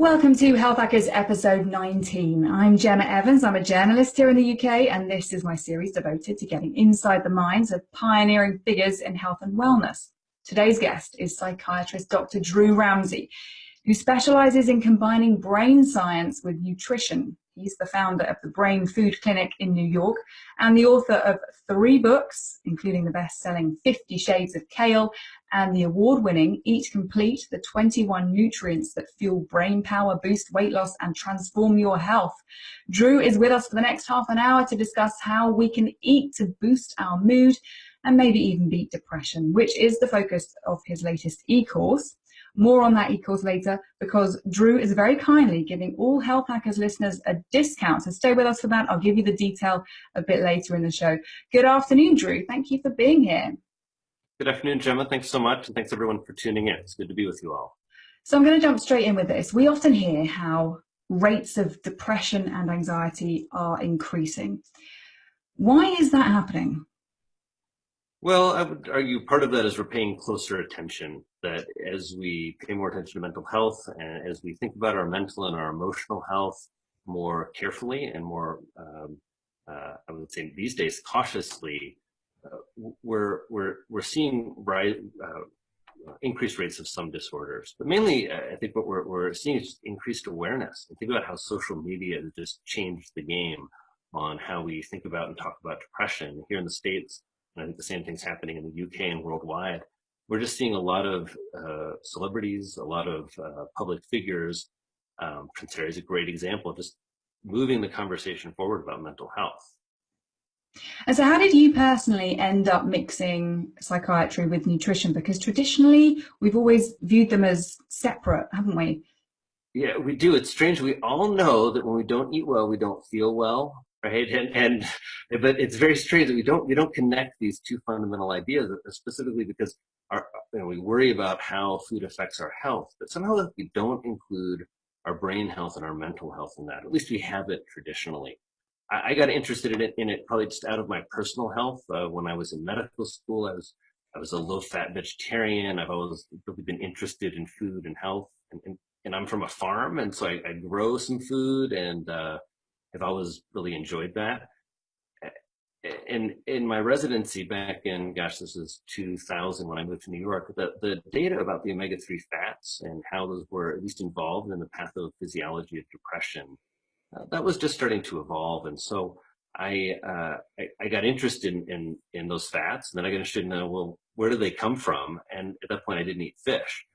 Welcome to HealthHackers episode 19. I'm Gemma Evans. I'm a journalist here in the UK, and this is my series devoted to getting inside the minds of pioneering figures in health and wellness. Today's guest is psychiatrist Dr. Drew Ramsey, who specializes in combining brain science with nutrition. He's the founder of the Brain Food Clinic in New York and the author of 3 books, including the best-selling 50 Shades of Kale and the award-winning Eat Complete, the 21 nutrients that fuel brain power, boost weight loss, and transform your health. Drew is with us for the next half an hour to discuss how we can eat to boost our mood and maybe even beat depression, which is the focus of his latest e-course. More on that e-course later, because Drew is very kindly giving all Health Hackers listeners a discount. So stay with us for that. I'll give you the detail a bit later in the show. Good afternoon, Drew. Thank you for being here. Good afternoon, Gemma. Thanks so much. And thanks everyone for tuning in. It's good to be with you all. So I'm going to jump straight in with this. We often hear how rates of depression and anxiety are increasing. Why is that happening? Well, I would argue part of that is we're paying closer attention, that as we pay more attention to mental health and as we think about our mental and our emotional health more carefully and more, I would say these days, cautiously, we're seeing increased rates of some disorders. But mainly, I think what we're seeing is increased awareness. And think about how social media has just changed the game on how we think about and talk about depression. Here in the States, and I think the same thing's happening in the UK and worldwide. We're just seeing a lot of celebrities, a lot of public figures. Prince Harry is a great example of just moving the conversation forward about mental health. And so how did you personally end up mixing psychiatry with nutrition? Because traditionally, we've always viewed them as separate, haven't we? Yeah, we do. It's strange. We all know that when we don't eat well, we don't feel well. Right. But it's very strange that we don't connect these two fundamental ideas, specifically because we worry about how food affects our health, but somehow we don't include our brain health and our mental health in that. At least we have it traditionally. I got interested in it probably just out of my personal health. When I was in medical school, I was a low-fat vegetarian. I've always really been interested in food and health, and I'm from a farm, and so I grow some food and I've always really enjoyed that. And in my residency back in, this was 2000 when I moved to New York, the data about the omega-3 fats and how those were at least involved in the pathophysiology of depression, that was just starting to evolve. And so I got interested in those fats, and then I got interested in, well, where do they come from? And at that point I didn't eat fish.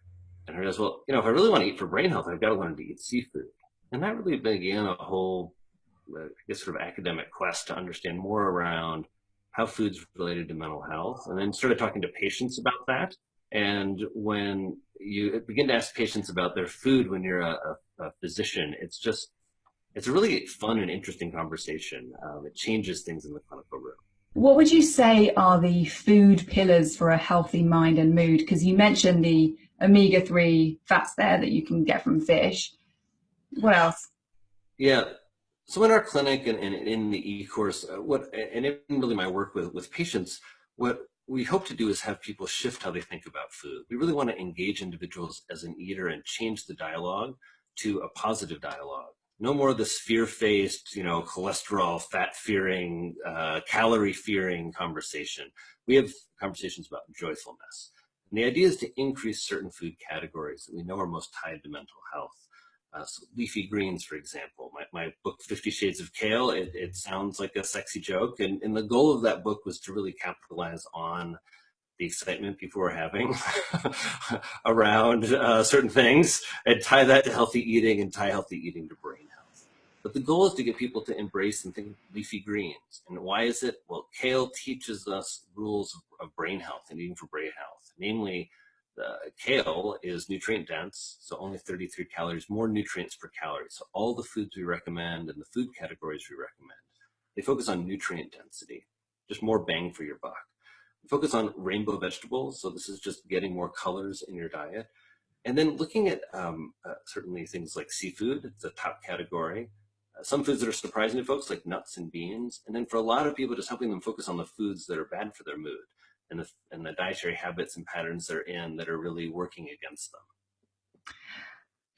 And I realized, well, if I really want to eat for brain health, I've got to learn to eat seafood. And that really began a whole sort of academic quest to understand more around how food's related to mental health, and then started talking to patients about that. And when you begin to ask patients about their food when you're a physician, it's a really fun and interesting conversation. It changes things in the clinical room. What would you say are the food pillars for a healthy mind and mood? Because you mentioned the omega-3 fats there that you can get from fish. What else? Yeah. So in our clinic and in the e-course, and in really my work with patients, what we hope to do is have people shift how they think about food. We really want to engage individuals as an eater and change the dialogue to a positive dialogue. No more of this fear-faced, cholesterol, fat-fearing, calorie-fearing conversation. We have conversations about joyfulness. And the idea is to increase certain food categories that we know are most tied to mental health. So leafy greens, for example, my book, 50 Shades of Kale, it sounds like a sexy joke. And the goal of that book was to really capitalize on the excitement people were having around certain things and tie that to healthy eating and tie healthy eating to brain health. But the goal is to get people to embrace and think leafy greens. And why is it? Well, kale teaches us rules of brain health and eating for brain health. Namely, kale is nutrient dense, so only 33 calories, more nutrients per calorie. So all the foods we recommend and the food categories we recommend, they focus on nutrient density, just more bang for your buck. We focus on rainbow vegetables, so this is just getting more colors in your diet. And then looking at certainly things like seafood, it's a top category. Some foods that are surprising to folks, like nuts and beans. And then for a lot of people, just helping them focus on the foods that are bad for their mood, and the dietary habits and patterns they're in that are really working against them.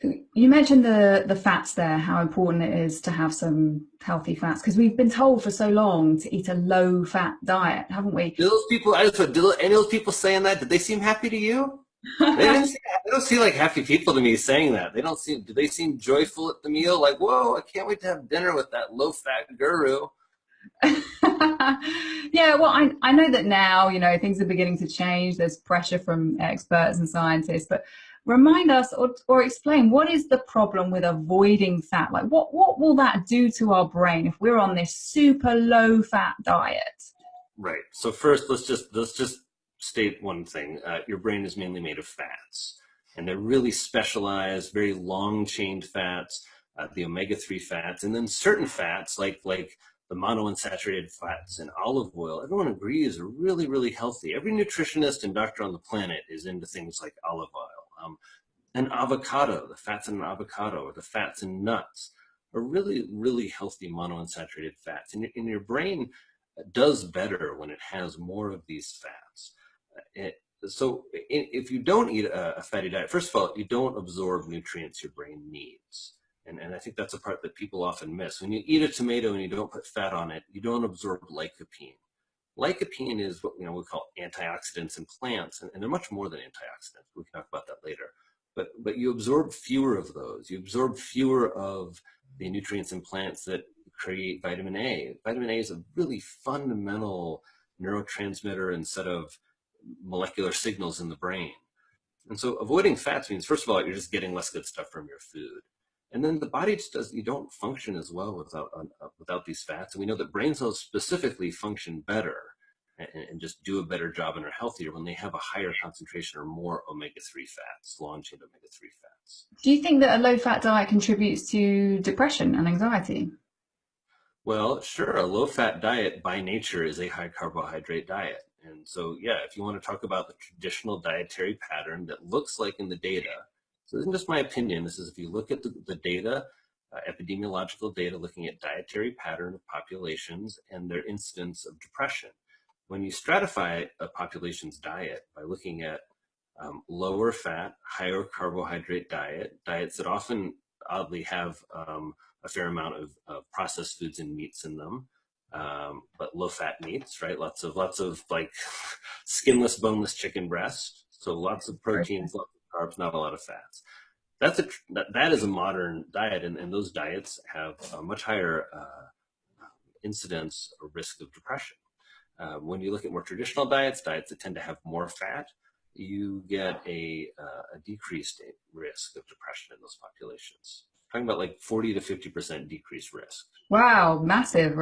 You mentioned the fats there, how important it is to have some healthy fats, because we've been told for so long to eat a low fat diet, haven't we? Do those people, any of those people saying that, did they seem happy to you? They didn't. They don't seem like happy people to me saying that. They don't seem. Do they seem joyful at the meal? Like, whoa, I can't wait to have dinner with that low-fat guru. Yeah, well, I know that now, things are beginning to change. There's pressure from experts and scientists, but remind us or explain, what is the problem with avoiding fat? Like, what will that do to our brain if we're on this super low fat diet? Right. So first, let's just state one thing. Your brain is mainly made of fats, and they're really specialized, very long-chained fats, the omega-3 fats, and then certain fats like the monounsaturated fats in olive oil. Everyone agrees are really, really healthy. Every nutritionist and doctor on the planet is into things like olive oil. And avocado, the fats in an avocado or the fats in nuts are really, really healthy monounsaturated fats. And your brain does better when it has more of these fats. If you don't eat a fatty diet, first of all, you don't absorb nutrients your brain needs. And I think that's a part that people often miss. When you eat a tomato and you don't put fat on it, you don't absorb lycopene. Lycopene is what we call antioxidants in plants, and they're much more than antioxidants. We can talk about that later. But you absorb fewer of those. You absorb fewer of the nutrients in plants that create vitamin A. Vitamin A is a really fundamental neurotransmitter and set of molecular signals in the brain. And so avoiding fats means, first of all, you're just getting less good stuff from your food. And then the body just you don't function as well without these fats. And we know that brain cells specifically function better and just do a better job and are healthier when they have a higher concentration or more omega-3 fats, long-chain omega-3 fats. Do you think that a low fat diet contributes to depression and anxiety? Well, sure, a low-fat diet by nature is a high carbohydrate diet. And so, yeah, if you want to talk about the traditional dietary pattern that looks like in the data, so this isn't just my opinion, this is if you look at the data, epidemiological data looking at dietary pattern of populations and their incidence of depression. When you stratify a population's diet by looking at lower fat, higher carbohydrate diets that often oddly have a fair amount of processed foods and meats in them, but low fat meats, right? Lots of like skinless, boneless chicken breast. So lots of proteins, lots of carbs, not a lot of fats. That is a modern diet, and those diets have a much higher incidence or risk of depression. When you look at more traditional diets that tend to have more fat, you get a decreased risk of depression in those populations. Talking about like 40 to 50% decreased risk. Wow, massive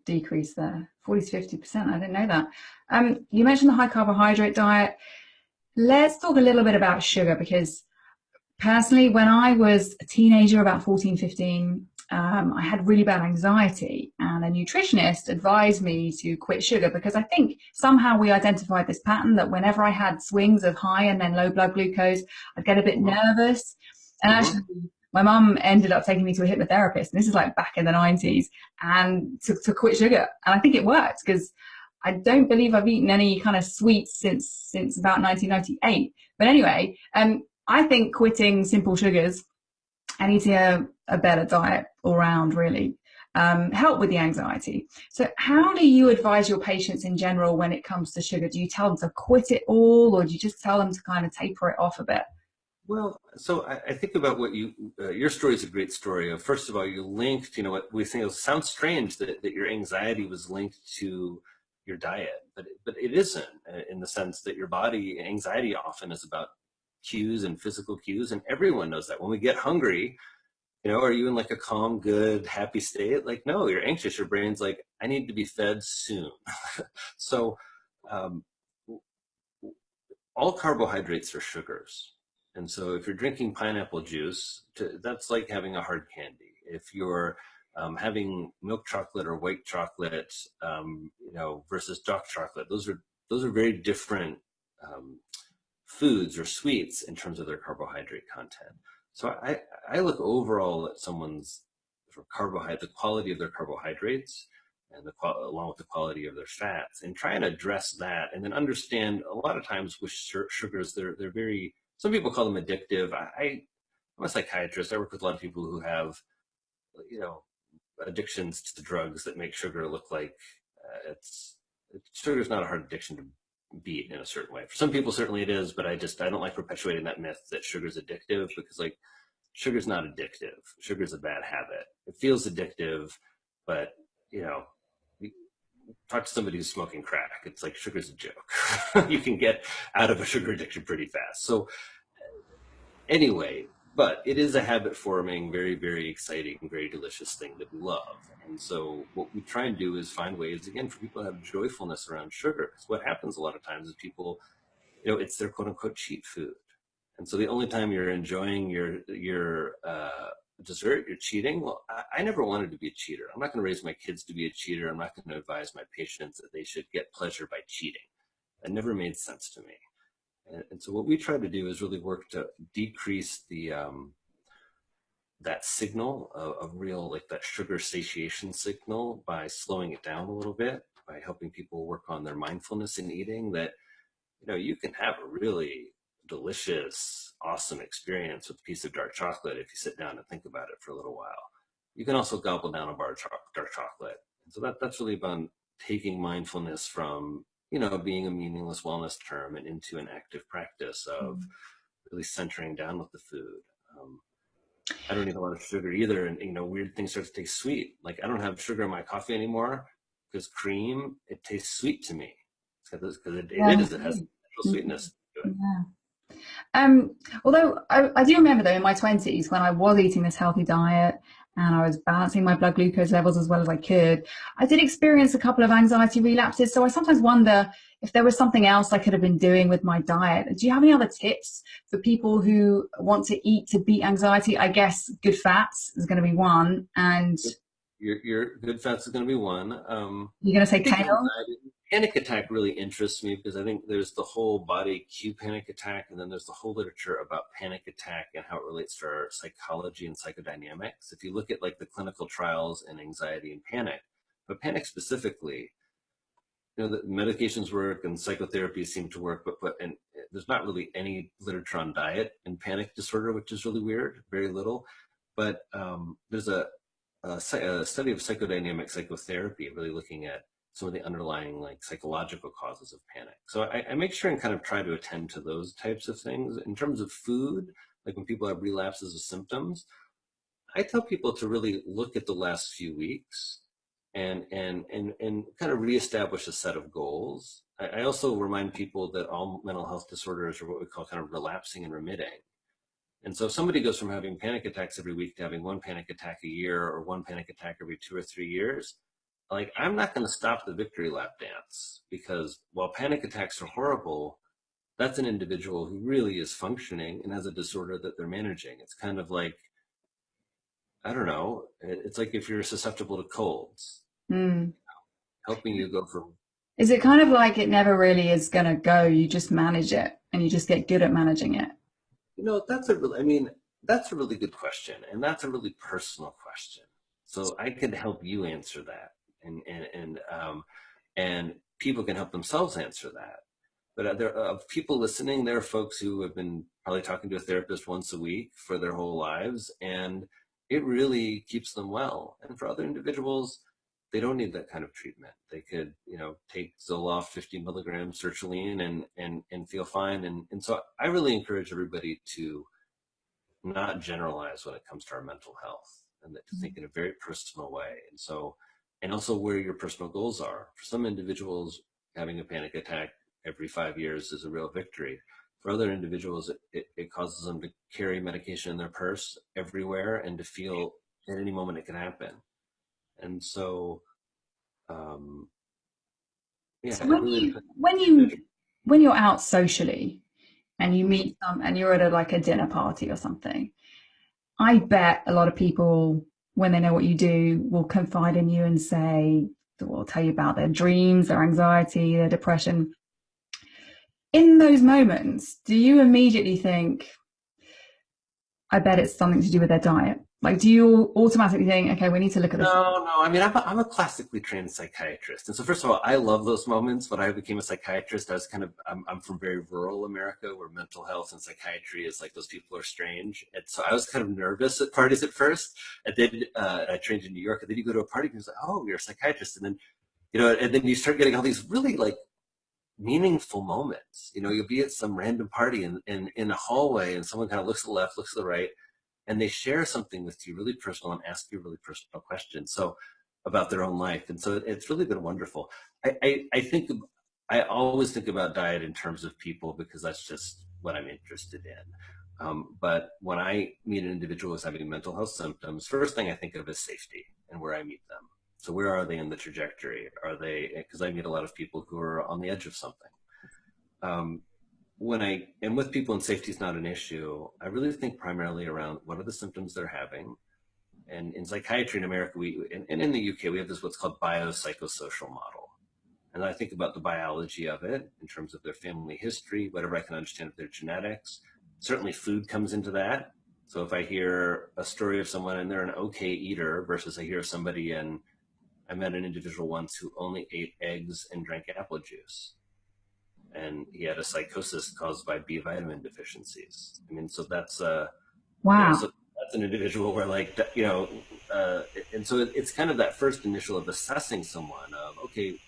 decrease there. 40 to 50%. I didn't know that. You mentioned the high carbohydrate diet. Let's talk a little bit about sugar, because personally, when I was a teenager, about 14, 15, I had really bad anxiety, and a nutritionist advised me to quit sugar because I think somehow we identified this pattern that whenever I had swings of high and then low blood glucose, I'd get a bit nervous. And actually, my mum ended up taking me to a hypnotherapist, and this is like back in the 90s, and to quit sugar. And I think it worked because I don't believe I've eaten any kind of sweets since about 1998. But anyway, I think quitting simple sugars and eating a better diet all round really help with the anxiety. So how do you advise your patients in general when it comes to sugar? Do you tell them to quit it all, or do you just tell them to kind of taper it off a bit? Well, so I think about what your story is a great story. First of all, you linked, what we think, it sounds strange that your anxiety was linked to your diet, but it isn't, in the sense that your body, anxiety often is about cues and physical cues, and everyone knows that. When we get hungry, are you in like a calm, good, happy state? Like, no, you're anxious. Your brain's like, I need to be fed soon. So all carbohydrates are sugars. And so if you're drinking pineapple juice, that's like having a hard candy. If you're having milk chocolate or white chocolate, versus dark chocolate, those are very different foods or sweets in terms of their carbohydrate content. So I look overall at someone's the quality of their carbohydrates and along with the quality of their fats, and try and address that, and then understand a lot of times with sugars, they're very, some people call them addictive. I'm a psychiatrist. I work with a lot of people who have, you know, addictions to drugs that make sugar look like sugar is not a hard addiction to beat in a certain way. For some people, certainly it is, but I don't like perpetuating that myth that sugar is addictive, because like sugar's not addictive. Sugar's a bad habit. It feels addictive, but you know, talk to somebody who's smoking crack. It's like sugar's a joke. You can get out of a sugar addiction pretty fast. So anyway, but it is a habit forming, very, very exciting, very delicious thing that we love. And so what we try and do is find ways, again, for people to have joyfulness around sugar. Because what happens a lot of times is people, you know, it's their quote unquote cheat food. And so the only time you're enjoying your dessert, you're cheating. Well, I never wanted to be a cheater. I'm not going to raise my kids to be a cheater. I'm not going to advise my patients that they should get pleasure by cheating. That never made sense to me. And so what we try to do is really work to decrease the that signal of real, like that sugar satiation signal, by slowing it down a little bit, by helping people work on their mindfulness in eating. That, you know, you can have a really delicious, awesome experience with a piece of dark chocolate if you sit down and think about it for a little while. You can also gobble down a bar of dark chocolate. And so that's really about taking mindfulness from, you know, being a meaningless wellness term and into an active practice of really centering down with the food. I don't eat a lot of sugar either, and you know, weird things start to taste sweet. Like I don't have sugar in my coffee anymore because cream, it tastes sweet to me because it has natural sweetness to it. Yeah. Although I do remember though in my 20s when I was eating this healthy diet and I was balancing my blood glucose levels as well as I could, I did experience a couple of anxiety relapses. So I sometimes wonder if there was something else I could have been doing with my diet. Do you have any other tips for people who want to eat to beat anxiety? I guess good fats is going to be one, and your good fats is going to be one. You're going to say kale? Panic attack really interests me because I think there's the whole body cue panic attack, and then there's the whole literature about panic attack and how it relates to our psychology and psychodynamics. If you look at like the clinical trials in anxiety and panic, but panic specifically, you know, the medications work and psychotherapy seem to work, but there's not really any literature on diet in panic disorder, which is really weird, very little. But there's a study of psychodynamic psychotherapy really looking at some of the underlying like psychological causes of panic. So I make sure and kind of try to attend to those types of things. In terms of food, like when people have relapses of symptoms, I tell people to really look at the last few weeks and kind of reestablish a set of goals. I also remind people that all mental health disorders are what we call kind of relapsing and remitting. And so if somebody goes from having panic attacks every week to having one panic attack a year or one panic attack every 2 or 3 years, like I'm not going to stop the victory lap dance, because while panic attacks are horrible, that's an individual who really is functioning and has a disorder that they're managing. It's kind of like, I don't know, it's like if you're susceptible to colds, helping you go from. Is it kind of like it never really is going to go, you just manage it and you just get good at managing it? You know, that's a really good question, and that's a really personal question. So I could help you answer that, and people can help themselves answer that. But there are people listening. There are folks who have been probably talking to a therapist once a week for their whole lives, and it really keeps them well. And for other individuals, they don't need that kind of treatment. They could, you know, take Zoloft 50 milligrams sertraline and feel fine. And so I really encourage everybody to not generalize when it comes to our mental health, and to think in a very personal way. And so, and also where your personal goals are. For some individuals, having a panic attack every 5 years is a real victory. For other individuals, it causes them to carry medication in their purse everywhere and to feel at any moment it can happen. And so, yeah. So when you're out socially and you meet and you're at like a dinner party or something, I bet a lot of people, when they know what you do, will confide in you and say, will tell you about their dreams, their anxiety, their depression. In those moments, do you immediately think, I bet it's something to do with their diet. Like, do you automatically think, okay, we need to look at this? No. I mean, I'm a classically trained psychiatrist, and so first of all, I love those moments. When I became a psychiatrist, I was I'm from very rural America, where mental health and psychiatry is like those people are strange, and so I was kind of nervous at parties at first. And then I trained in New York, and then you go to a party, and it's like, oh, you're a psychiatrist, and then and then you start getting all these really like meaningful moments. You'll be at some random party in a hallway, and someone kind of looks to the left, looks to the right, and they share something with you really personal and ask you really personal questions about their own life. And so it's really been wonderful. I always think about diet in terms of people, because that's just what I'm interested in. But when I meet an individual who's having mental health symptoms, first thing I think of is safety and where I meet them. So where are they in the trajectory? Are they, because I meet a lot of people who are on the edge of something. When I am with people and safety is not an issue, I really think primarily around what are the symptoms they're having. And in psychiatry in America, and in the UK, we have this what's called biopsychosocial model. And I think about the biology of it in terms of their family history, whatever I can understand of their genetics. Certainly food comes into that. So if I hear a story of someone and they're an okay eater versus I hear somebody, and I met an individual once who only ate eggs and drank apple juice, and he had a psychosis caused by B vitamin deficiencies. I mean, so that's Wow. so that's an individual where and so it's kind of that first initial of assessing someone of, okay,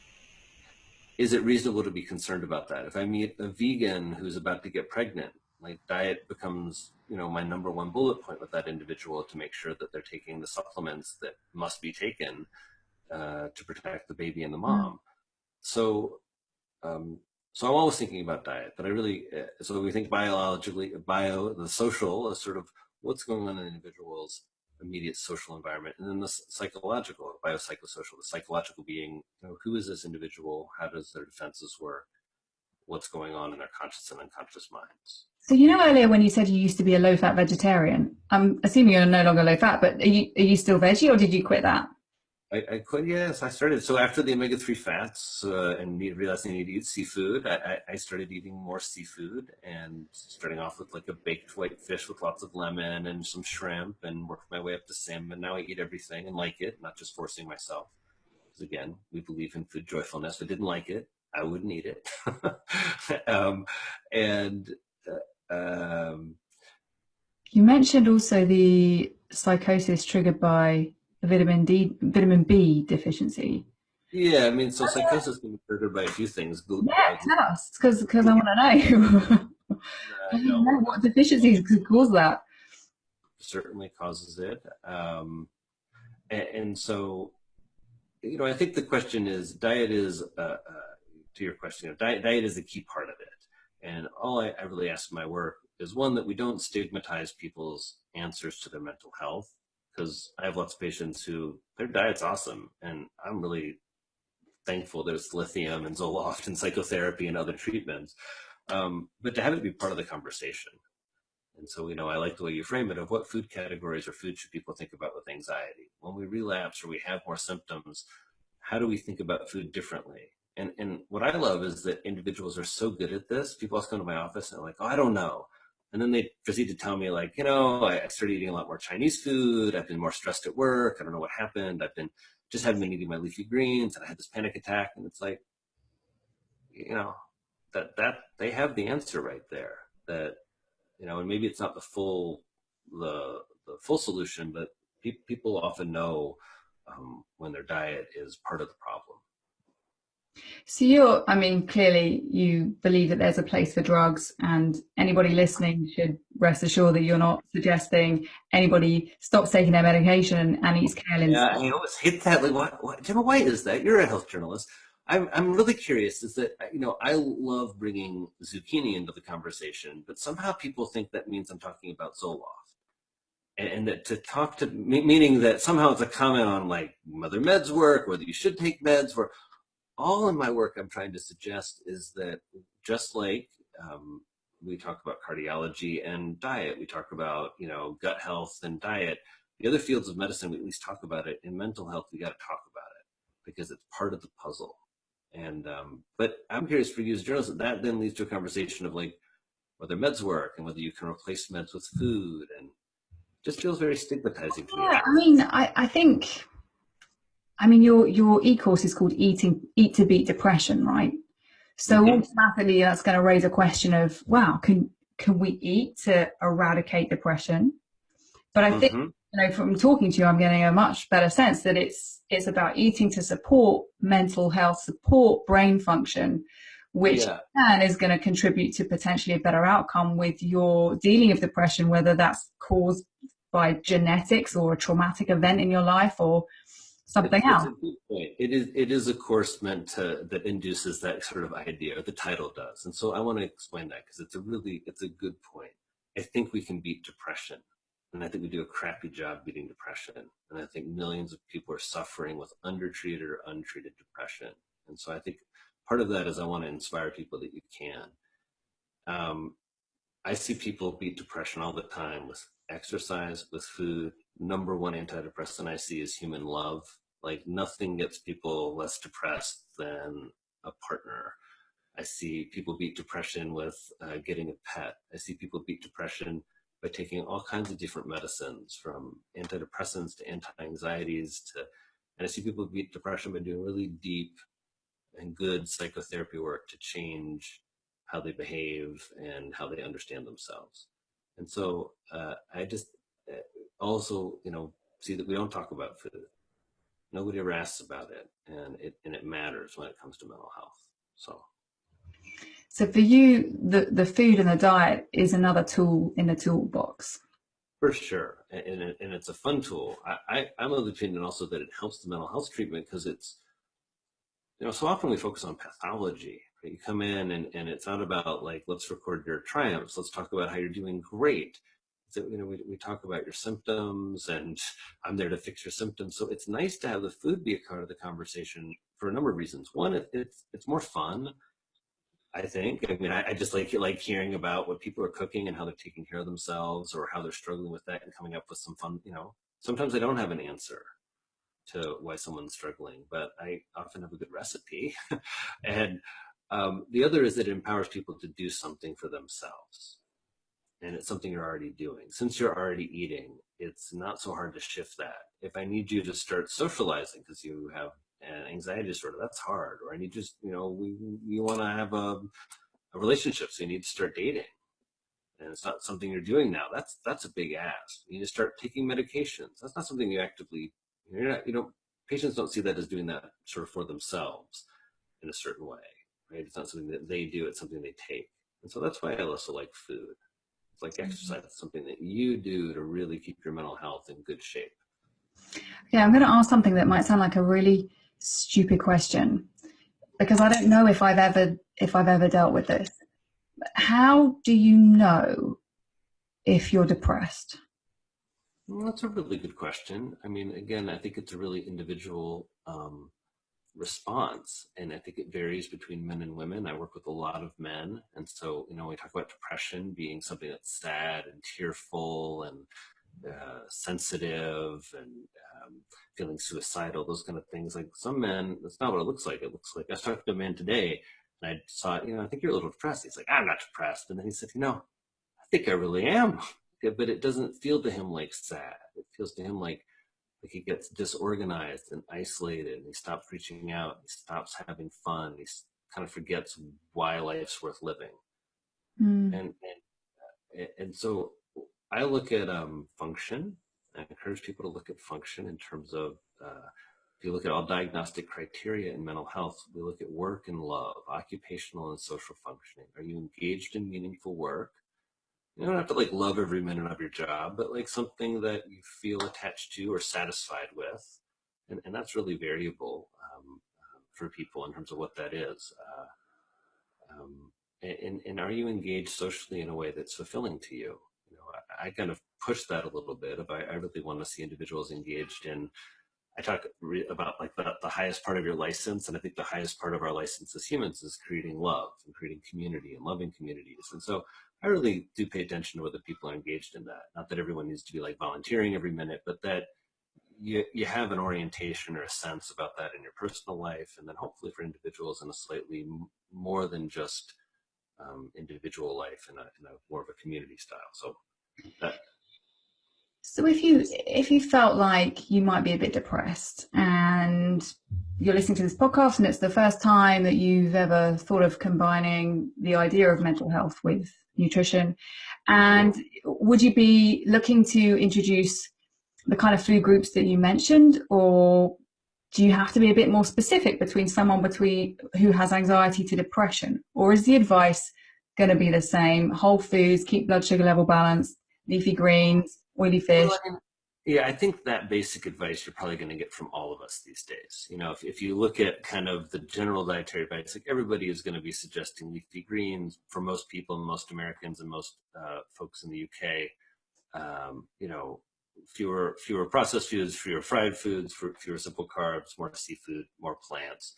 is it reasonable to be concerned about that? If I meet a vegan who's about to get pregnant, like diet becomes, my number one bullet point with that individual, to make sure that they're taking the supplements that must be taken to protect the baby and the mom. So I'm always thinking about diet, but I really, so we think biologically, the social is sort of what's going on in an individual's immediate social environment, and then the psychological, biopsychosocial, the psychological being, who is this individual? How does their defenses work? What's going on in their conscious and unconscious minds? So earlier when you said you used to be a low-fat vegetarian, I'm assuming you're no longer low-fat, but are you still veggie, or did you quit that? I quit, yes. I started, so after the omega-3 fats and realizing I need to eat seafood, I started eating more seafood, and starting off with like a baked white fish with lots of lemon and some shrimp, and worked my way up to salmon. Now I eat everything and like it, not just forcing myself. Because again, we believe in food joyfulness. If I didn't like it, I wouldn't eat it. And You mentioned also the psychosis triggered by the vitamin B deficiency. yeah, I mean, so psychosis can be triggered by a few things. Yeah, tell us, because I want to know. I want to know what deficiencies could cause that. Certainly causes it. And so, I think the question is, diet is, to your question, diet is a key part of it. And all I really ask in my work is, one, that we don't stigmatize people's answers to their mental health, because I have lots of patients who their diet's awesome, and I'm really thankful there's lithium and Zoloft and psychotherapy and other treatments, but to have it be part of the conversation. And so, I like the way you frame it, of what food categories or food should people think about with anxiety? When we relapse or we have more symptoms, how do we think about food differently? And what I love is that individuals are so good at this. People always come to my office and they're like, oh, I don't know. And then they proceed to tell me like, I started eating a lot more Chinese food. I've been more stressed at work. I don't know what happened. Haven't been eating my leafy greens, and I had this panic attack. And it's like, that they have the answer right there. That, and maybe it's not the full solution, but people often know when their diet is part of the problem. So clearly you believe that there's a place for drugs, and anybody listening should rest assured that you're not suggesting anybody stops taking their medication and eats kale instead. I always hate that. Like, Gemma, why is that? You're a health journalist. I'm really curious. Is that I love bringing zucchini into the conversation, but somehow people think that means I'm talking about Zoloft, and that to talk to meaning that somehow it's a comment on like whether meds work, whether you should take meds. Where all in my work I'm trying to suggest is that just like we talk about cardiology and diet, we talk about gut health and diet. The other fields of medicine, we at least talk about it. In mental health, we got to talk about it because it's part of the puzzle. And but I'm curious for you as journalists, that then leads to a conversation of like whether meds work and whether you can replace meds with food, and just feels very stigmatizing to me. Yeah, I mean, I think, I mean, your e-course is called Eat to Beat Depression, right? So Mm-hmm. automatically that's going to raise a question of, wow, can we eat to eradicate depression? But I think, Mm-hmm. from talking to you, I'm getting a much better sense that it's about eating to support mental health, support brain function, which Yeah. then is going to contribute to potentially a better outcome with your dealing of depression, whether that's caused by genetics or a traumatic event in your life or something It's else. a good point. It is a course meant that induces that sort of idea, or the title does. And so I want to explain that because it's a good point. I think we can beat depression. And I think we do a crappy job beating depression. And I think millions of people are suffering with undertreated or untreated depression. And so I think part of that is I want to inspire people that you can. Um, I see people beat depression all the time with exercise, with food. Number one antidepressant I see is human love. Like nothing gets people less depressed than a partner. I see people beat depression with getting a pet. I see people beat depression by taking all kinds of different medicines, from antidepressants to anti-anxieties to, and I see people beat depression by doing really deep and good psychotherapy work to change how they behave and how they understand themselves. And so I just uh, also, see that we don't talk about food. Nobody ever asks about it, and it matters when it comes to mental health. So So for you, the food and the diet is another tool in the toolbox. for sure, and it's a fun tool. I'm of the opinion also that it helps the mental health treatment because it's, so often we focus on pathology. Right? You come in and it's not about like, let's record your triumphs. Let's talk about how you're doing great. So, we talk about your symptoms, and I'm there to fix your symptoms. So it's nice to have the food be a part of the conversation for a number of reasons. One, it's more fun, I think. I mean, I just like hearing about what people are cooking and how they're taking care of themselves, or how they're struggling with that and coming up with some fun, sometimes I don't have an answer to why someone's struggling, but I often have a good recipe. And the other is that it empowers people to do something for themselves. And it's something you're already doing. Since you're already eating, it's not so hard to shift that. If I need you to start socializing because you have an anxiety disorder, that's hard. Or I need just, we want to have a relationship, so you need to start dating. And it's not something you're doing now. That's a big ask. You need to start taking medications. That's not something you actively, you're not, patients don't see that as doing that sort of for themselves in a certain way, right? It's not something that they do, it's something they take. And so that's why I also like food. It's like exercise. It's something that you do to really keep your mental health in good shape. Yeah, I'm going to ask something that might sound like a really stupid question because I don't know if I've ever dealt with this. How do you know if you're depressed? Well, that's a really good question. I mean, again, I think it's a really individual response, and I think it varies between men and women. I work with a lot of men, and so we talk about depression being something that's sad and tearful and sensitive and feeling suicidal, those kind of things. Like some men, that's not what it looks like. It looks like, I was talking to a man today, and I saw, I think you're a little depressed. He's like, I'm not depressed. And then he said, I think I really am. Yeah, but it doesn't feel to him like sad. It feels to him like he gets disorganized and isolated, and he stops reaching out, he stops having fun, he kind of forgets why life's worth living. Mm. And so I look at function. I encourage people to look at function in terms of, if you look at all diagnostic criteria in mental health, we look at work and love, occupational and social functioning. Are you engaged in meaningful work? You don't have to love every minute of your job, but something that you feel attached to or satisfied with. And that's really variable for people in terms of what that is. And are you engaged socially in a way that's fulfilling to you? I kind of push that a little bit. If I really want to see individuals engaged in, I talk about the highest part of your license, and I think the highest part of our license as humans is creating love and creating community and loving communities. And so I really do pay attention to whether people are engaged in that. Not that everyone needs to be volunteering every minute, but that you have an orientation or a sense about that in your personal life, and then hopefully for individuals in a slightly more than just individual life in a more of a community style. So that. So if you felt like you might be a bit depressed and you're listening to this podcast and it's the first time that you've ever thought of combining the idea of mental health with nutrition, and would you be looking to introduce the kind of food groups that you mentioned, or do you have to be a bit more specific between who has anxiety to depression, or is the advice going to be the same? Whole foods, keep blood sugar level balanced, leafy greens, oily fish. Well, yeah, I think that basic advice you're probably going to get from all of us these days. If you look at kind of the general dietary advice, like everybody is going to be suggesting leafy greens for most people, most Americans, and most folks in the UK. Fewer processed foods, fewer fried foods, fewer simple carbs, more seafood, more plants.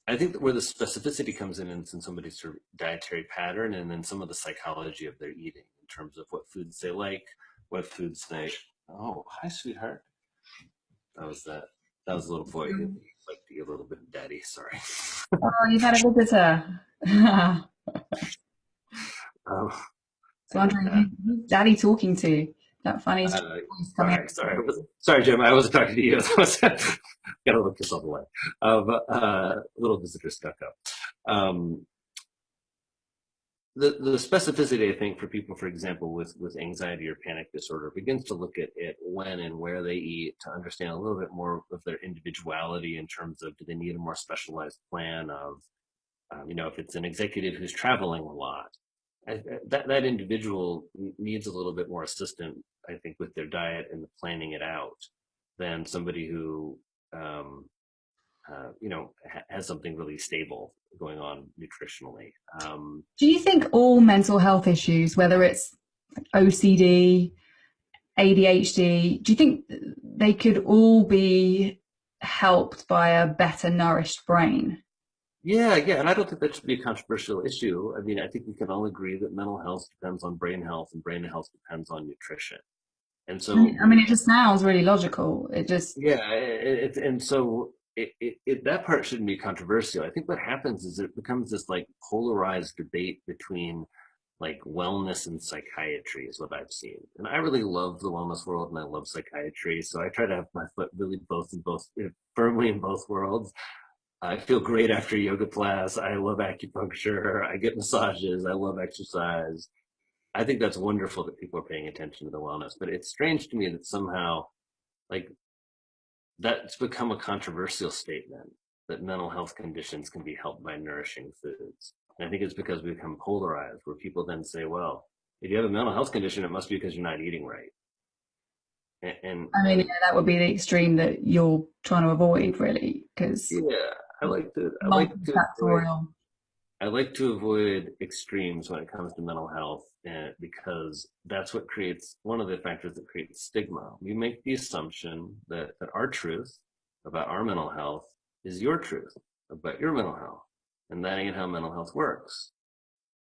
I think that where the specificity comes in is in somebody's sort of dietary pattern, and then some of the psychology of their eating in terms of what foods they like, what foods they. Oh, hi, sweetheart. That was a little boy who liked to eat a little bit of daddy. Sorry. Oh, you've had a visitor. Um, So wondering who's Daddy talking to? That funny voice coming out. sorry, Jim. I wasn't talking to you. Gotta look yourself away. Little visitor stuck up. The specificity, I think, for people, for example, with anxiety or panic disorder, begins to look at it when and where they eat to understand a little bit more of their individuality in terms of, do they need a more specialized plan of, if it's an executive who's traveling a lot, that individual needs a little bit more assistance, I think, with their diet and planning it out than somebody who, has something really stable going on nutritionally. Do you think all mental health issues, whether it's OCD, ADHD, do you think they could all be helped by a better nourished brain? Yeah, and I don't think that should be a controversial issue. I mean, I think we can all agree that mental health depends on brain health, and brain health depends on nutrition. And so, I mean, it just sounds really logical. that part shouldn't be controversial. I think what happens is it becomes this like polarized debate between like wellness and psychiatry is what I've seen. And I really love the wellness world and I love psychiatry. So I try to have my foot really firmly in both worlds. I feel great after yoga class. I love acupuncture. I get massages. I love exercise. I think that's wonderful that people are paying attention to the wellness, but it's strange to me that somehow like that's become a controversial statement that mental health conditions can be helped by nourishing foods. And I think it's because we become polarized, where people then say, well, if you have a mental health condition, it must be because you're not eating right. And I mean, that would be the extreme that you're trying to avoid, really, because I like to avoid extremes when it comes to mental health, because that's what creates one of the factors that creates stigma. We make the assumption that our truth about our mental health is your truth about your mental health, and that ain't how mental health works.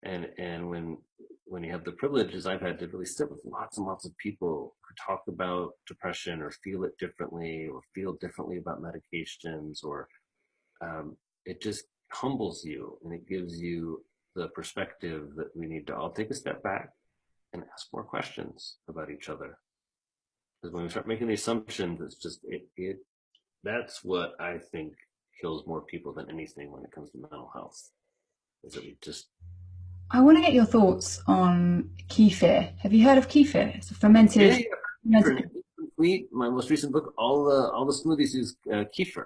And when you have the privileges I've had to really sit with lots and lots of people who talk about depression or feel it differently or feel differently about medications, or it just humbles you and it gives you the perspective that we need to all take a step back and ask more questions about each other. Because when we start making the assumptions, it's just that's what I think kills more people than anything when it comes to mental health. Is that we just. I want to get your thoughts on kefir. Have you heard of kefir? It's a fermented. My most recent book, all the smoothies use kefir.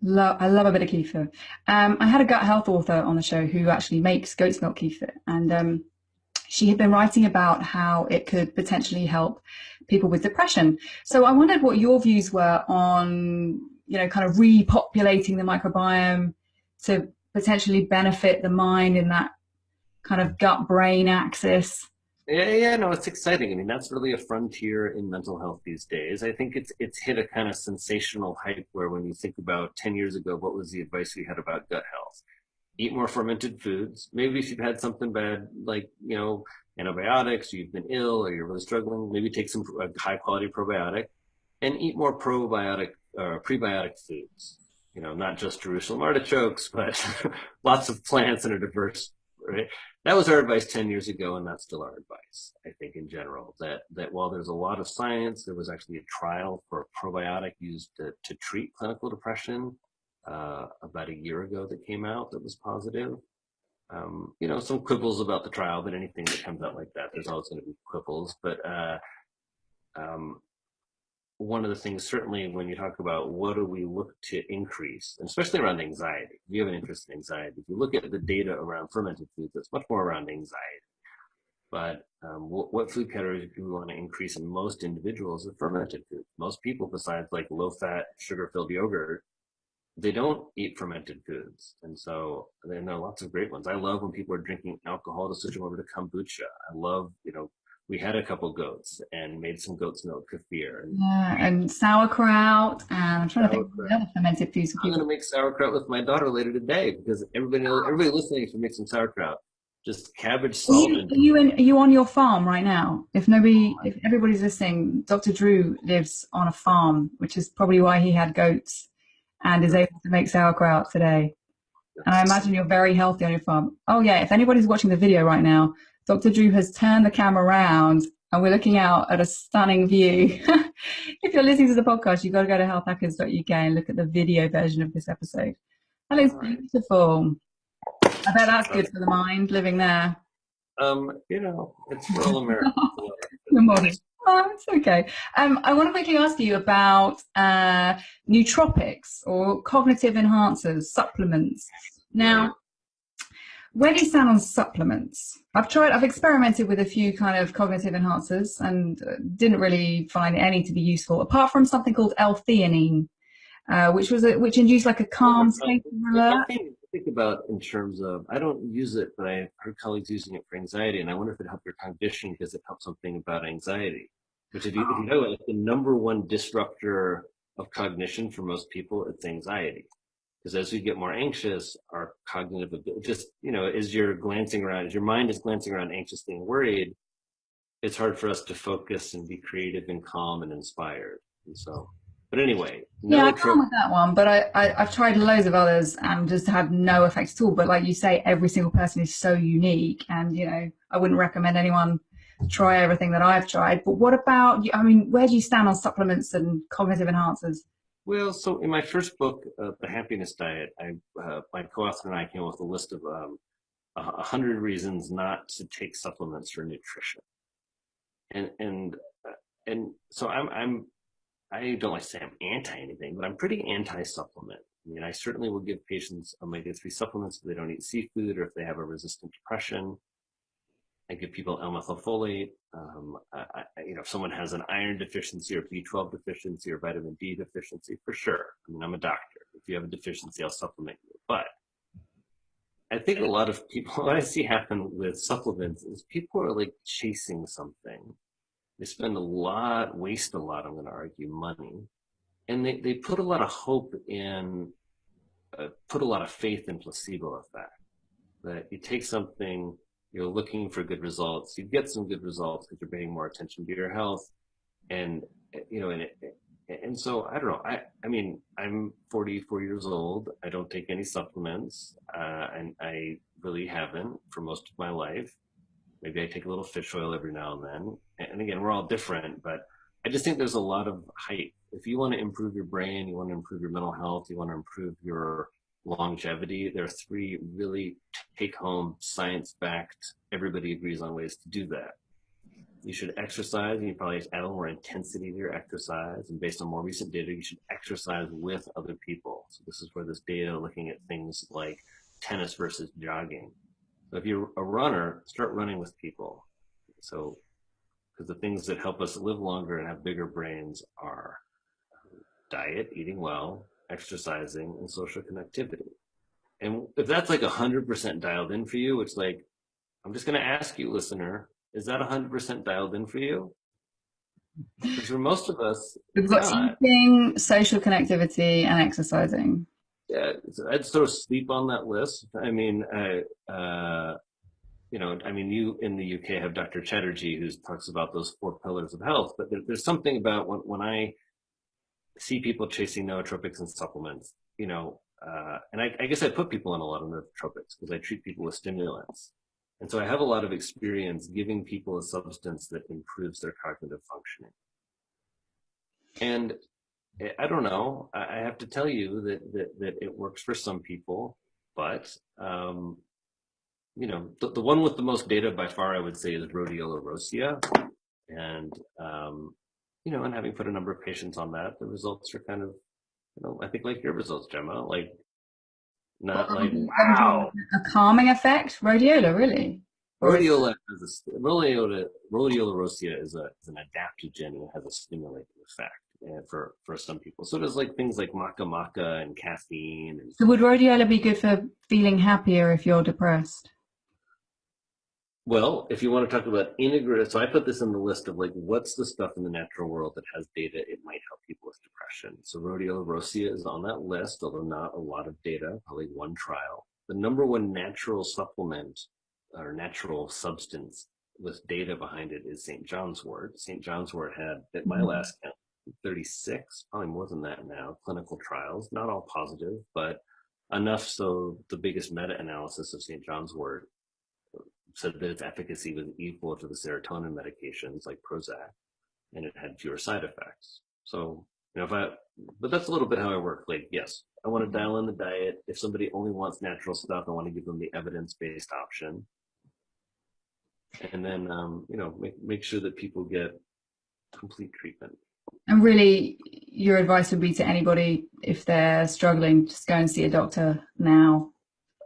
I love a bit of kefir. I had a gut health author on the show who actually makes goat's milk kefir, and she had been writing about how it could potentially help people with depression. So I wondered what your views were on, kind of repopulating the microbiome to potentially benefit the mind in that kind of gut-brain axis. No, it's exciting. I mean, that's really a frontier in mental health these days. I think it's hit a kind of sensational hype where when you think about 10 years ago, what was the advice we had about gut health? Eat more fermented foods. Maybe if you've had something bad, like, antibiotics, or you've been ill, or you're really struggling, maybe take some high quality probiotic and eat more prebiotic foods. Not just Jerusalem artichokes, but lots of plants and a diverse, right? That was our advice 10 years ago, and that's still our advice, I think, in general, that while there's a lot of science, there was actually a trial for a probiotic used to treat clinical depression about a year ago that came out that was positive. Some quibbles about the trial, but anything that comes out like that, there's always going to be quibbles. But um, one of the things, certainly, when you talk about what do we look to increase, and especially around anxiety, if you have an interest in anxiety, if you look at the data around fermented foods, it's much more around anxiety. But what food categories do we want to increase in most individuals are fermented foods. Most people, besides like low-fat, sugar-filled yogurt, they don't eat fermented foods. And so there are lots of great ones. I love when people are drinking alcohol to switch them over to kombucha. I love, we had a couple goats and made some goat's milk kefir. And sauerkraut, and I'm trying to think of the other fermented foods for I'm people. going to make sauerkraut with my daughter later today because everybody listening should make some sauerkraut. Just cabbage, salt, Are you on your farm right now? If everybody's listening, Dr. Drew lives on a farm, which is probably why he had goats and is able to make sauerkraut today. And I imagine you're very healthy on your farm. Oh yeah, if anybody's watching the video right now, Dr. Drew has turned the camera around and we're looking out at a stunning view. If you're listening to the podcast, you've got to go to healthhackers.uk and look at the video version of this episode. That looks beautiful. I bet that's good for the mind, living there. It's rural America. Oh, it's okay. I want to quickly ask you about nootropics or cognitive enhancers, supplements. Now, where do you stand on supplements? I've experimented with a few kind of cognitive enhancers and didn't really find any to be useful, apart from something called L-theanine, which induced like a calm state of alert. Think about in terms of, I don't use it, but I've heard colleagues using it for anxiety, and I wonder if it helped your cognition because it helps something about anxiety. Which, if you know, like the number one disruptor of cognition for most people, it's anxiety. Because as we get more anxious, our cognitive ability, as your mind is glancing around anxiously and worried, it's hard for us to focus and be creative and calm and inspired. And so. But anyway, I've gone with that one, but I've tried loads of others and just had no effect at all. But like you say, every single person is so unique, and I wouldn't recommend anyone try everything that I've tried. But what about, where do you stand on supplements and cognitive enhancers? Well, so in my first book, The Happiness Diet, my co-author and I came up with a list of 100 reasons not to take supplements for nutrition, and so I don't like to say I'm anti anything, but I'm pretty anti-supplement. I certainly will give patients omega-3 supplements if they don't eat seafood or if they have a resistant depression. I give people L-methylfolate. If someone has an iron deficiency or B12 deficiency or vitamin D deficiency, for sure. I'm a doctor. If you have a deficiency, I'll supplement you. But I think a lot of people, what I see happen with supplements is people are like chasing something. They waste a lot, I'm going to argue, money. And they put a lot of hope in, put a lot of faith in placebo effect. That you take something, you're looking for good results, you get some good results because you're paying more attention to your health. And so, I don't know, I'm 44 years old. I don't take any supplements, and I really haven't for most of my life. Maybe I take a little fish oil every now and then. And again, we're all different, but I just think there's a lot of hype. If you want to improve your brain, you want to improve your mental health, you want to improve your longevity, there are 3 really take-home, science-backed, everybody agrees on ways to do that. You should exercise, and you probably add a little more intensity to your exercise. And based on more recent data, you should exercise with other people. So this is where this data looking at things like tennis versus jogging. So if you're a runner, start running with people. So, because the things that help us live longer and have bigger brains are diet, eating well, exercising, and social connectivity. And if that's like 100% dialed in for you, it's like, I'm just going to ask you, listener, is that 100% dialed in for you? Because for most of us, we've got eating, social connectivity, and exercising. Yeah, I'd sort of sleep on that list. You in the UK have Dr. Chatterjee, who talks about those 4 pillars of health. But there's something about when I see people chasing nootropics and supplements, and I guess I put people on a lot of nootropics because I treat people with stimulants. And so I have a lot of experience giving people a substance that improves their cognitive functioning. And I don't know, I have to tell you that it works for some people, but you know, the one with the most data by far, I would say, is rhodiola rosea. And, you know, and having put a number of patients on that, the results are kind of, you know, I think like your results, Gemma, like not like, wow. A calming effect, rhodiola, really? Rhodiola rosea is an adaptogen and it has a stimulating effect for some people. So does like things like maca maca and caffeine. So would rhodiola be good for feeling happier if you're depressed? Well, if you want to talk about integrative, so I put this in the list of like, what's the stuff in the natural world that has data, it might help people with depression. So rhodiola rosea is on that list, although not a lot of data, probably one trial. The number one natural supplement or natural substance with data behind it is St. John's wort. St. John's wort had, at my last count, 36, probably more than that now, clinical trials, not all positive, but enough so the biggest meta-analysis of St. John's wort said that its efficacy was equal to the serotonin medications like Prozac, and it had fewer side effects. So, you know, but that's a little bit how I work. Like, yes, I want to dial in the diet. If somebody only wants natural stuff, I want to give them the evidence-based option. And then, you know, make sure that people get complete treatment. And really, your advice would be to anybody, if they're struggling, just go and see a doctor now.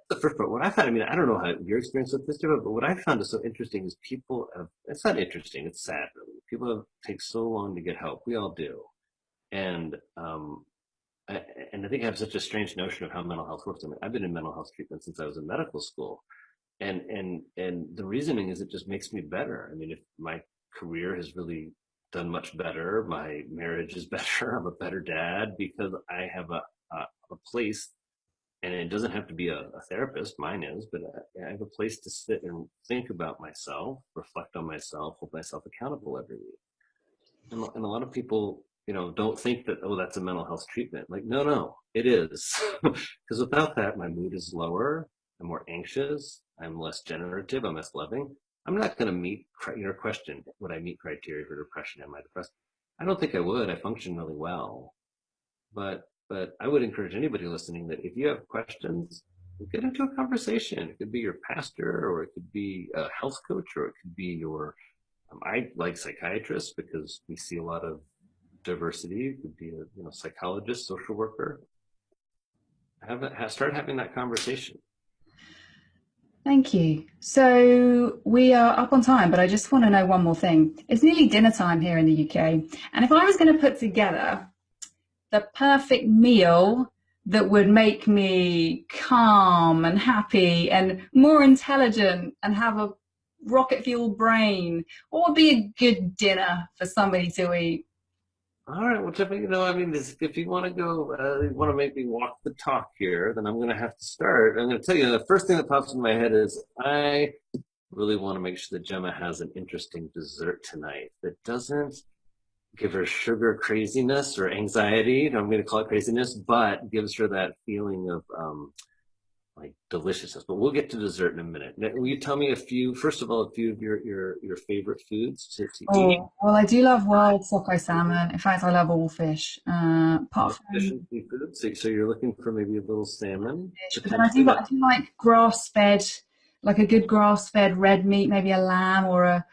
The first part, what I found, I mean, I don't know how your experience with this, but what I found is so interesting is people have, it's not interesting, it's sad, really. People take so long to get help. We all do. And I think I have such a strange notion of how mental health works. I mean, I've been in mental health treatment since I was in medical school. And the reasoning is it just makes me better. I mean, if my career has really done much better, my marriage is better, I'm a better dad because I have a place. And it doesn't have to be a therapist, mine is, but I have a place to sit and think about myself, reflect on myself, hold myself accountable every week. And a lot of people, you know, don't think that, oh, that's a mental health treatment. Like, no, it is. Because without that, my mood is lower, I'm more anxious, I'm less generative, I'm less loving. I'm not going to meet your question, would I meet criteria for depression? Am I depressed? I don't think I would. I function really well. But I would encourage anybody listening that if you have questions, get into a conversation. It could be your pastor, or it could be a health coach, or it could be your, I like psychiatrists because we see a lot of diversity. It could be a psychologist, social worker. Start having that conversation. Thank you. So we are up on time, but I just want to know one more thing. It's nearly dinner time here in the UK. And if I was going to put together the perfect meal that would make me calm and happy and more intelligent and have a rocket fuel brain, what would be a good dinner for somebody to eat? All right, well, Jeff, you know, I mean, if you want to go, you want to make me walk the talk here, then I'm going to have to start. I'm going to tell you, the first thing that pops in my head is I really want to make sure that Gemma has an interesting dessert tonight that doesn't give her sugar craziness or anxiety. I'm going to call it craziness, but gives her that feeling of like deliciousness. But we'll get to dessert in a minute. Now, will you tell me first of all, a few of your favorite foods to eat? Well, I do love wild sockeye salmon. In fact, I love all fish. Apart from seafood. So you're looking for maybe a little salmon. Fish, but then I do like grass-fed, like a good grass-fed red meat, maybe a lamb or a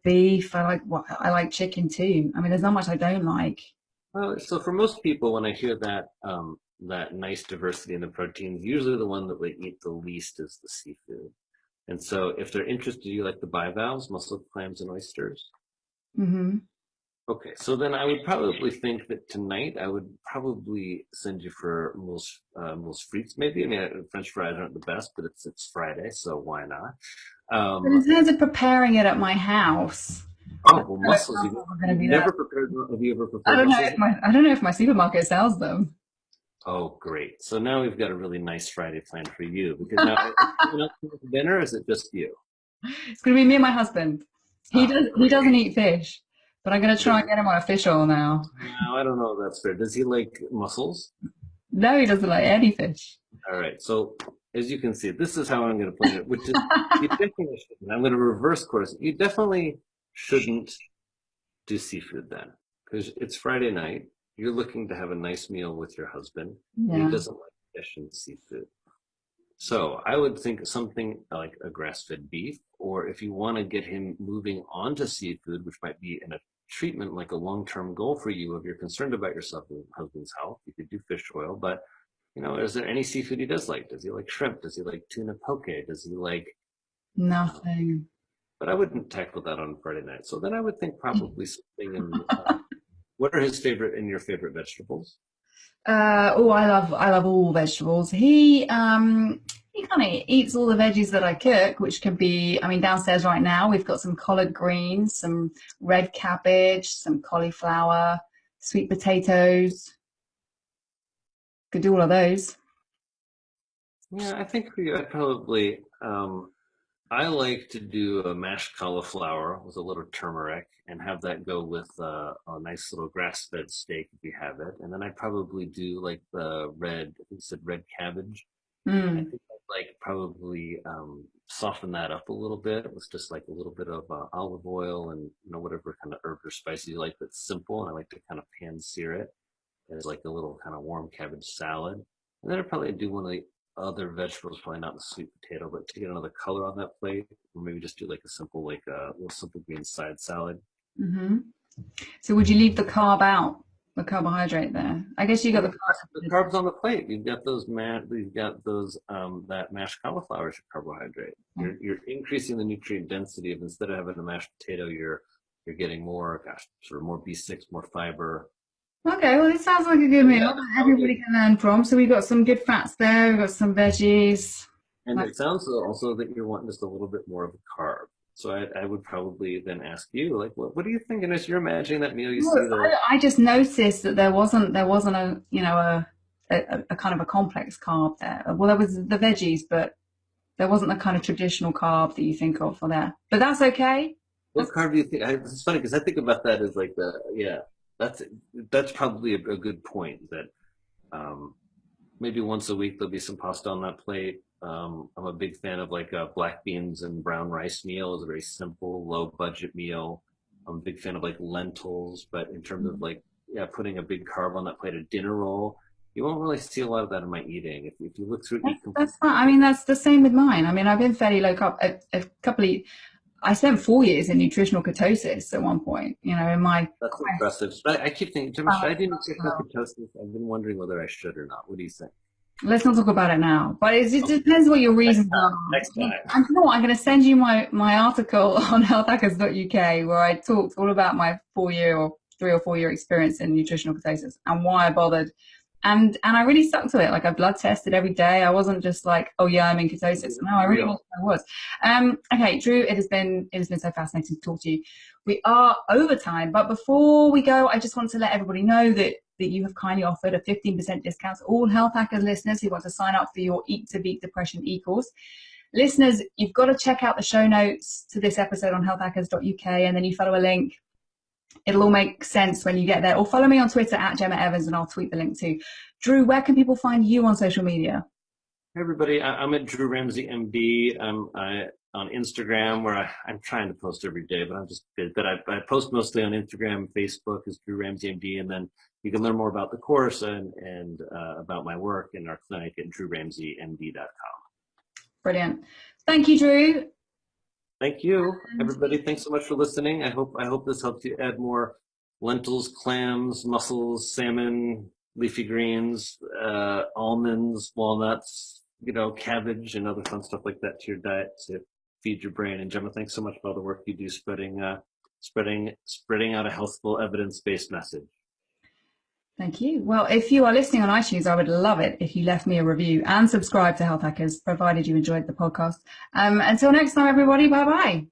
beef. I like chicken too. I mean, there's not much I don't like. Well, so for most people, when I hear that that nice diversity in the proteins, usually the one that they eat the least is the seafood. And so if they're interested, you like the bivalves, mussel, clams, and oysters? Mm-hmm. Okay, so then I would probably think that tonight I would probably send you for moules frites, maybe. I mean, French fries aren't the best, but it's Friday, so why not? But in terms of preparing it at my house, well, mussels. Have you ever prepared mussels? I don't know if my supermarket sells them. Oh, great! So now we've got a really nice Friday plan for you. Because now, dinner, or is it just you? It's going to be me and my husband. He doesn't eat fish, but I'm going to try and get him on a fish oil now. No, I don't know if that's fair. Does he like mussels? No, he doesn't like any fish. All right. So as you can see, this is how I'm going to play it, which is you definitely shouldn't. I'm going to reverse course. You definitely shouldn't do seafood then, because it's Friday night. You're looking to have a nice meal with your husband. Yeah. And he doesn't like fish and seafood. So I would think something like a grass-fed beef, or if you want to get him moving on to seafood, which might be in a treatment, like a long-term goal for you, if you're concerned about yourself and husband's health, you could do fish oil. But, you know, is there any seafood he does like? Does he like shrimp? Does he like tuna poke? Does he like... Nothing. But I wouldn't tackle that on Friday night. So then I would think probably something in... what are his favorite and your favorite vegetables? I love all vegetables. He kind of eats all the veggies that I cook, which can be, I mean, downstairs right now we've got some collard greens, some red cabbage, some cauliflower, sweet potatoes. Could do all of those. Yeah, I think for you, I'd probably, I like to do a mashed cauliflower with a little turmeric and have that go with a nice little grass-fed steak if you have it. And then I'd probably do like the red, I think you said red cabbage. I think I'd like probably soften that up a little bit with just like a little bit of olive oil and, you know, whatever kind of herb or spice you like that's simple. And I like to kind of pan sear it as like a little kind of warm cabbage salad. And then I'd probably do one of the other vegetables, probably not the sweet potato, but to get another color on that plate, or maybe just do like a simple, like a little simple green side salad. So would you leave the carb out, the carbohydrate there? I guess you got the carbs on the plate. You've got those that mashed cauliflower is your carbohydrate. You're increasing the nutrient density of, instead of having a mashed potato, you're getting more, sort of more B6, more fiber. Okay, well, it sounds like a good meal that everybody can learn from. So we've got some good fats there, we've got some veggies. And it sounds also that you're wanting just a little bit more of a carb. So I would probably then ask you, like, what are you thinking as you're imagining that meal? You see the... I just noticed that there wasn't a, you know, a kind of a complex carb there. Well, there was the veggies, but there wasn't the kind of traditional carb that you think of for that. But that's okay. What carb do you think? It's funny because I think about that as like that's probably a good point, that maybe once a week there'll be some pasta on that plate. I'm a big fan of like a black beans and brown rice meal. It's a very simple, low budget meal. I'm a big fan of like lentils, but in terms of like, putting a big carb on that plate, a dinner roll, you won't really see a lot of that in my eating. If you look through it, that's fine. I mean, that's the same with mine. I mean, I've been fairly low carb. I spent 4 years in nutritional ketosis at one point, you know, in my... That's impressive. But I keep thinking, should I do nutritional ketosis? I've been wondering whether I should or not. What do you think? Let's not talk about it now, but it depends what your reasons are. Next time. I'm going to send you my article on HealthHackers.uk where I talked all about my 3 or 4 year experience in nutritional ketosis and why I bothered. And I really stuck to it. Like, I blood tested every day. I wasn't just like, oh yeah, I'm in ketosis. No, I really was. Okay, Drew, it has been so fascinating to talk to you. We are over time, but before we go, I just want to let everybody know that you have kindly offered a 15% discount to all Health Hackers listeners who want to sign up for your Eat to Beat Depression e-course. Listeners, you've got to check out the show notes to this episode on healthhackers.uk, and then you follow a link. It'll all make sense when you get there. Or follow me on Twitter at Gemma Evans, and I'll tweet the link too. Drew, where can people find you on social media? Hey everybody, I'm at Drew Ramsey MD. I'm on Instagram, where I'm trying to post every day, but I'm just good. But I post mostly on Instagram, Facebook is Drew Ramsey MD, and then you can learn more about the course and about my work in our clinic at drewramseymd.com. Brilliant. Thank you, Drew. Thank you, everybody. Thanks so much for listening. I hope this helps you add more lentils, clams, mussels, salmon, leafy greens, almonds, walnuts, cabbage, and other fun stuff like that to your diet to feed your brain. And Gemma, thanks so much for all the work you do spreading out a healthful, evidence-based message. Thank you. Well, if you are listening on iTunes, I would love it if you left me a review and subscribe to Health Hackers, provided you enjoyed the podcast. Until next time, everybody, bye-bye.